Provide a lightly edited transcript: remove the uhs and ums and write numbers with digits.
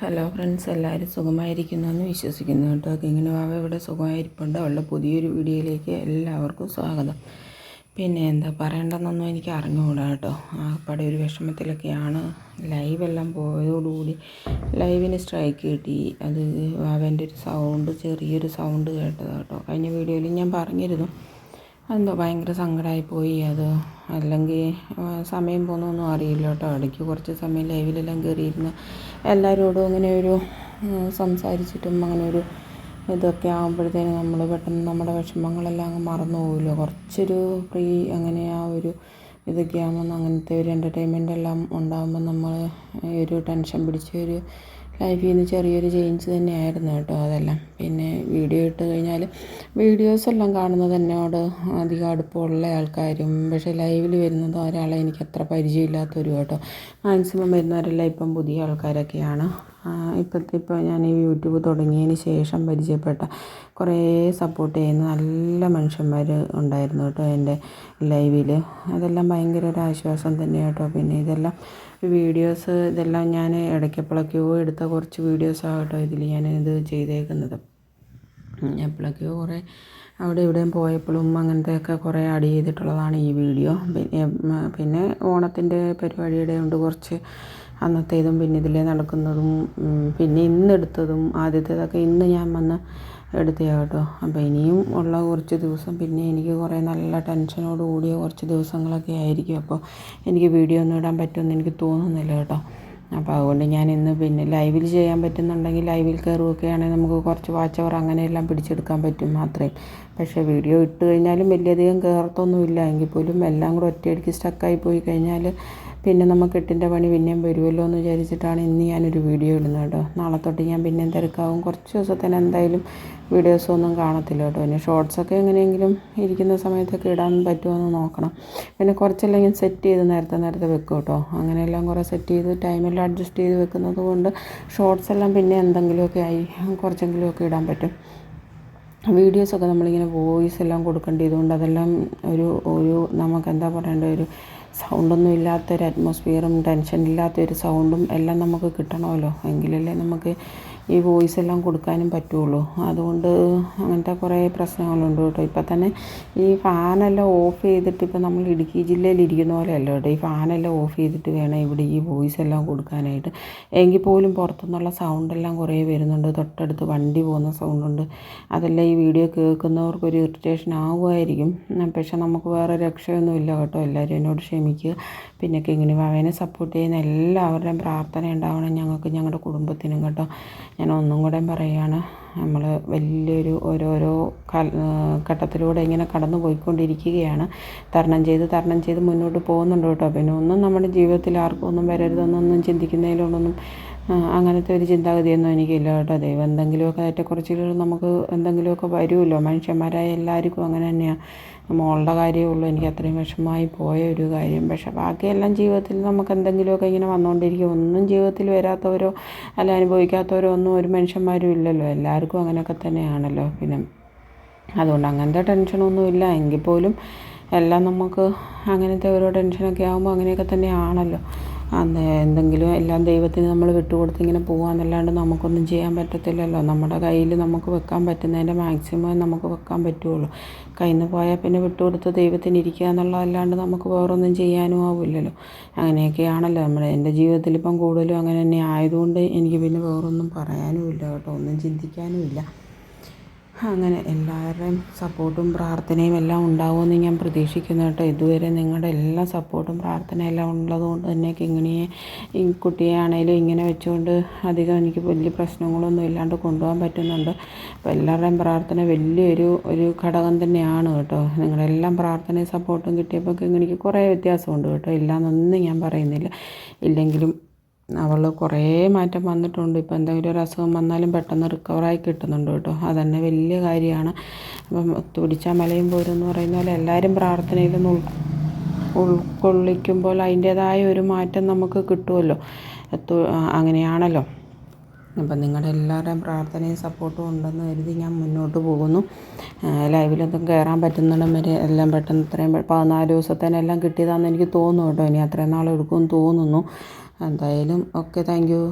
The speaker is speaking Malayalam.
ഹലോ ഫ്രണ്ട്സ്, എല്ലാവരും സുഖമായിരിക്കുന്നു എന്ന് വിശ്വസിക്കുന്നു കേട്ടോ. കിങ്ങിണി വാവ ഇവിടെ സുഖമായിരിപ്പുണ്ട്. അവളുടെ പുതിയൊരു വീഡിയോയിലേക്ക് എല്ലാവർക്കും സ്വാഗതം. പിന്നെ എന്താ പറയേണ്ടതെന്നൊന്നും എനിക്ക് അറിഞ്ഞുകൂടാ കേട്ടോ. ആകപ്പാടെ ഒരു വിഷമത്തിലൊക്കെയാണ്. ലൈവെല്ലാം പോയതോടുകൂടി ലൈവിന് സ്ട്രൈക്ക് കിട്ടി. അത് വാവേൻ്റെ ഒരു സൗണ്ട്, ചെറിയൊരു സൗണ്ട് കേട്ടതാണ് കേട്ടോ. കഴിഞ്ഞ വീഡിയോയിൽ ഞാൻ പറഞ്ഞിരുന്നു. അതെന്തോ ഭയങ്കര സങ്കടമായിപ്പോയി. അത് അല്ലെങ്കിൽ സമയം പോകുന്നൊന്നും അറിയില്ല കേട്ടോ. ഇടയ്ക്ക് കുറച്ച് സമയം ലൈവിലെല്ലാം കയറിയിരുന്ന് എല്ലാവരോടും അങ്ങനെ ഒരു സംസാരിച്ചിട്ടും അങ്ങനെ ഒരു ഇതൊക്കെ ആകുമ്പോഴത്തേനും നമ്മൾ പെട്ടെന്ന് നമ്മുടെ വിഷമങ്ങളെല്ലാം അങ്ങ് മറന്നു പോകുമല്ലോ. കുറച്ചൊരു ഫ്രീ അങ്ങനെ ആ ഒരു ഇതൊക്കെ ആകുമ്പോൾ അങ്ങനത്തെ ഒരു എൻ്റർടൈൻമെൻ്റ് എല്ലാം ഉണ്ടാകുമ്പോൾ നമ്മൾ ഒരു ടെൻഷൻ പിടിച്ച ഒരു ലൈഫിൽ നിന്ന് ചെറിയൊരു ചേഞ്ച് തന്നെയായിരുന്നു കേട്ടോ അതെല്ലാം. പിന്നെ വീഡിയോ ഇട്ട് കഴിഞ്ഞാൽ വീഡിയോസെല്ലാം കാണുന്നത് എന്നോട് അധികം അടുപ്പമുള്ള ആൾക്കാരും, പക്ഷേ ലൈവിൽ വരുന്നത് ഒരാളെ എനിക്ക് അത്ര പരിചയമില്ലാത്തവരും കേട്ടോ. മാക്സിമം വരുന്നവരെല്ലാം ഇപ്പം പുതിയ ആൾക്കാരൊക്കെയാണ്. ഇപ്പോൾ ഞാൻ ഈ യൂട്യൂബ് തുടങ്ങിയതിന് ശേഷം പരിചയപ്പെട്ട കുറേ സപ്പോർട്ട് ചെയ്യുന്ന നല്ല മനുഷ്യന്മാർ ഉണ്ടായിരുന്നു കേട്ടോ എൻ്റെ ലൈവിൽ. അതെല്ലാം ഭയങ്കര ഒരു ആശ്വാസം തന്നെയാണ് കേട്ടോ. പിന്നെ ഇതെല്ലാം ഞാൻ ഇടയ്ക്കെപ്പോഴൊക്കെയോ എടുത്ത കുറച്ച് വീഡിയോസാകട്ടോ ഇതിൽ ഞാനിത് ചെയ്തേക്കുന്നത്. എപ്പോഴൊക്കെയോ കുറേ അവിടെ ഇവിടെയും പോയപ്പോഴും അങ്ങനത്തെയൊക്കെ കുറേ ആഡ് ചെയ്തിട്ടുള്ളതാണ് ഈ വീഡിയോ. പിന്നെ ഓണത്തിൻ്റെ പരിപാടിയുടെ കൊണ്ട് കുറച്ച് അന്നത്തേതും പിന്നെ ഇതിലേ നടക്കുന്നതും പിന്നെ ഇന്നെടുത്തതും ആദ്യത്തേതൊക്കെ ഇന്ന് ഞാൻ വന്ന് എടുത്തതാണ് കേട്ടോ. അപ്പോൾ ഇനിയും ഉള്ള കുറച്ച് ദിവസം പിന്നെ എനിക്ക് കുറേ നല്ല ടെൻഷനോട് കൂടിയ കുറച്ച് ദിവസങ്ങളൊക്കെ ആയിരിക്കും. അപ്പോൾ എനിക്ക് വീഡിയോ ഒന്നും ഇടാൻ പറ്റുമെന്ന് എനിക്ക് തോന്നുന്നില്ല കേട്ടോ. അപ്പോൾ അതുകൊണ്ട് ഞാൻ ഇന്ന് പിന്നെ ലൈവിൽ ചെയ്യാൻ പറ്റുന്നുണ്ടെങ്കിൽ ലൈവിൽ കയറുകയൊക്കെയാണെങ്കിൽ നമുക്ക് കുറച്ച് വാച്ച് അവർ അങ്ങനെയെല്ലാം പിടിച്ചെടുക്കാൻ പറ്റും മാത്രമേ. പക്ഷേ വീഡിയോ ഇട്ട് കഴിഞ്ഞാലും വലിയധികം കയറത്തൊന്നുമില്ല. എങ്കിൽ പോലും എല്ലാം കൂടെ ഒറ്റയടിക്ക് സ്റ്റക്കായി പോയി കഴിഞ്ഞാൽ പിന്നെ നമുക്ക് എട്ടിൻ്റെ പണി പിന്നെയും വരുമല്ലോ എന്ന് വിചാരിച്ചിട്ടാണ് ഇന്ന് ഞാനൊരു വീഡിയോ ഇടുന്നത് കേട്ടോ. നാളെ തൊട്ട് ഞാൻ പിന്നെയും തിരക്കാവും. കുറച്ച് ദിവസത്തിന് എന്തായാലും വീഡിയോസൊന്നും കാണത്തില്ല കേട്ടോ. പിന്നെ ഷോർട്സൊക്കെ എങ്ങനെയെങ്കിലും ഇരിക്കുന്ന സമയത്തൊക്കെ ഇടാൻ പറ്റുമോ നോക്കണം. പിന്നെ കുറച്ചെല്ലാം ഞാൻ സെറ്റ് ചെയ്ത് നേരത്തെ വെക്കും കേട്ടോ. അങ്ങനെയെല്ലാം കുറേ സെറ്റ് ചെയ്ത് ടൈമെല്ലാം അഡ്ജസ്റ്റ് ചെയ്ത് വെക്കുന്നത് കൊണ്ട് ഷോർട്സ് എല്ലാം പിന്നെ എന്തെങ്കിലുമൊക്കെ ആയി കുറച്ചെങ്കിലുമൊക്കെ ഇടാൻ പറ്റും. വീഡിയോസൊക്കെ നമ്മളിങ്ങനെ വോയിസ് എല്ലാം കൊടുക്കേണ്ടതുകൊണ്ട് അതെല്ലാം ഒരു നമുക്ക് എന്താ പറയേണ്ട ഒരു സൗണ്ടൊന്നും ഇല്ലാത്തൊരു അറ്റ്മോസ്ഫിയറും ടെൻഷൻ ഇല്ലാത്തൊരു സൗണ്ടും എല്ലാം നമുക്ക് കിട്ടണമല്ലോ. എങ്കിലല്ലേ നമുക്ക് ഈ വോയിസ് എല്ലാം കൊടുക്കാനും പറ്റുള്ളൂ. അതുകൊണ്ട് അങ്ങനത്തെ കുറേ പ്രശ്നങ്ങളുണ്ട് കേട്ടോ. ഇപ്പം തന്നെ ഈ ഫാനെല്ലാം ഓഫ് ചെയ്തിട്ട് ഇപ്പം നമ്മൾ ഇടുക്കി ജില്ലയിൽ ഇരിക്കുന്ന പോലെ അല്ല കേട്ടോ. ഈ ഫാനെല്ലാം ഓഫ് ചെയ്തിട്ട് വേണം ഇവിടെ ഈ വോയിസ് എല്ലാം കൊടുക്കാനായിട്ട്. എങ്കിൽ പോലും പുറത്തുനിന്നുള്ള സൗണ്ടെല്ലാം കുറേ വരുന്നുണ്ട്. തൊട്ടടുത്ത് വണ്ടി പോകുന്ന സൗണ്ടുണ്ട്. അതെല്ലാം ഈ വീഡിയോ കേൾക്കുന്നവർക്കൊരു ഇറിറ്റേഷൻ ആകുമായിരിക്കും. പക്ഷെ നമുക്ക് വേറെ രക്ഷയൊന്നുമില്ല കേട്ടോ. എല്ലാവരും എന്നോട് ക്ഷമിക്കുക. പിന്നെ കിങ്ങിണി വാവേനെ സപ്പോർട്ട് ചെയ്യുന്ന എല്ലാവരുടെയും പ്രാർത്ഥന ഉണ്ടാവണം ഞങ്ങൾക്ക്, ഞങ്ങളുടെ കുടുംബത്തിനും കേട്ടോ. ഞാൻ ഒന്നും കൂടെ പറയുകയാണ്, നമ്മൾ വലിയൊരു ഓരോരോ ഘട്ടത്തിലൂടെ ഇങ്ങനെ കടന്നു പോയിക്കൊണ്ടിരിക്കുകയാണ്. തരണം ചെയ്ത് മുന്നോട്ട് പോകുന്നുണ്ട് കേട്ടോ. പിന്നെ ഒന്നും നമ്മുടെ ജീവിതത്തിൽ ആർക്കും ഒന്നും വരരുതെന്നൊന്നും ചിന്തിക്കുന്നതിലൊന്നും അങ്ങനത്തെ ഒരു ചിന്താഗതിയൊന്നും എനിക്കില്ല കേട്ടോ. ദൈവം എന്തെങ്കിലുമൊക്കെ ഏറ്റക്കുറച്ചിലുകൾ നമുക്ക് എന്തെങ്കിലുമൊക്കെ വരുമല്ലോ. മനുഷ്യന്മാരായ എല്ലാവർക്കും അങ്ങനെ തന്നെയാണ്. മോളുടെ കാര്യമേ ഉള്ളൂ എനിക്ക് അത്രയും വിഷമമായി പോയ ഒരു കാര്യം. പക്ഷേ ബാക്കിയെല്ലാം ജീവിതത്തിൽ നമുക്ക് എന്തെങ്കിലുമൊക്കെ ഇങ്ങനെ വന്നുകൊണ്ടിരിക്കും. ഒന്നും ജീവിതത്തിൽ വരാത്തവരോ അല്ല അനുഭവിക്കാത്തവരോ ഒന്നും ഒരു മനുഷ്യന്മാരും ഇല്ലല്ലോ. എല്ലാവർക്കും അങ്ങനെയൊക്കെ തന്നെയാണല്ലോ. പിന്നെ അതുകൊണ്ട് അങ്ങനത്തെ ടെൻഷനൊന്നും ഇല്ല. എങ്കിൽ പോലും എല്ലാം നമുക്ക് അങ്ങനത്തെ ഓരോ ടെൻഷനൊക്കെ ആകുമ്പോൾ അങ്ങനെയൊക്കെ തന്നെയാണല്ലോ. എന്തെങ്കിലും എല്ലാം ദൈവത്തിന് നമ്മൾ വിട്ടുകൊടുത്ത് ഇങ്ങനെ പോകാമെന്നല്ലാണ്ട് നമുക്കൊന്നും ചെയ്യാൻ പറ്റത്തില്ലല്ലോ. നമ്മുടെ കയ്യിൽ നമുക്ക് വെക്കാൻ പറ്റുന്നതിൻ്റെ മാക്സിമം നമുക്ക് വെക്കാൻ പറ്റുള്ളൂ. കയ്യിൽ നിന്ന് പോയാൽ പിന്നെ വിട്ടുകൊടുത്ത് ദൈവത്തിന് ഇരിക്കുക എന്നുള്ളതല്ലാണ്ട് നമുക്ക് വേറൊന്നും ചെയ്യാനും ആവില്ലല്ലോ. അങ്ങനെയൊക്കെയാണല്ലോ എൻ്റെ ജീവിതത്തിൽ ഇപ്പം കൂടുതലും അങ്ങനെ തന്നെ ആയതുകൊണ്ട് എനിക്ക് പിന്നെ വേറൊന്നും പറയാനുമില്ല കേട്ടോ. ഒന്നും ചിന്തിക്കാനുമില്ല. അങ്ങനെ എല്ലാവരുടെയും സപ്പോർട്ടും പ്രാർത്ഥനയും എല്ലാം ഉണ്ടാവുമെന്ന് ഞാൻ പ്രതീക്ഷിക്കുന്നു കേട്ടോ. ഇതുവരെ നിങ്ങളുടെ എല്ലാ സപ്പോർട്ടും പ്രാർത്ഥനയും എല്ലാം ഉള്ളതുകൊണ്ട് തന്നെ കിങ്ങിണിയെ ഈ കുട്ടിയെ ആണെങ്കിലും ഇങ്ങനെ വെച്ചുകൊണ്ട് അധികം എനിക്ക് വലിയ പ്രശ്നങ്ങളൊന്നും ഇല്ലാണ്ട് കൊണ്ടുപോകാൻ പറ്റുന്നുണ്ട്. അപ്പോൾ എല്ലാവരുടെയും പ്രാർത്ഥന വലിയൊരു ഘടകം തന്നെയാണ് കേട്ടോ. നിങ്ങളെല്ലാം പ്രാർത്ഥനയും സപ്പോർട്ടും കിട്ടിയപ്പോൾ കിങ്ങിണിക്ക് കുറേ വ്യത്യാസമുണ്ട് കേട്ടോ. ഇല്ലയെന്നൊന്നും ഞാൻ പറയുന്നില്ല. ഇല്ലെങ്കിലും അവൾ കുറേ മാറ്റം വന്നിട്ടുണ്ട്. ഇപ്പോൾ എന്തെങ്കിലും ഒരു അസുഖം വന്നാലും പെട്ടെന്ന് റിക്കവറായി കിട്ടുന്നുണ്ട് കേട്ടോ. അതുതന്നെ വലിയ കാര്യമാണ്. അപ്പം തുടിച്ചാൽ മലയും പോരും എന്ന് പറയുന്ന പോലെ എല്ലാവരും പ്രാർത്ഥനയിലൊന്ന് ഉൾക്കൊള്ളിക്കുമ്പോൾ അതിൻ്റേതായ ഒരു മാറ്റം നമുക്ക് കിട്ടുമല്ലോ. അങ്ങനെയാണല്ലോ. അപ്പം നിങ്ങളുടെ എല്ലാവരുടെയും പ്രാർത്ഥനയും സപ്പോർട്ടും ഉണ്ടെന്ന് കരുതി ഞാൻ മുന്നോട്ട് പോകുന്നു. ലൈവിലൊന്നും കയറാൻ പറ്റുന്നിടം വരെ എല്ലാം പെട്ടെന്ന് ഇത്രയും 14 ദിവസത്തേനെല്ലാം കിട്ടിയതാണെന്ന് എനിക്ക് തോന്നുന്നു കേട്ടോ. ഇനി അത്രയും നാൾ എടുക്കുമെന്ന് തോന്നുന്നു. എന്തായാലും ഓക്കെ, താങ്ക് യു.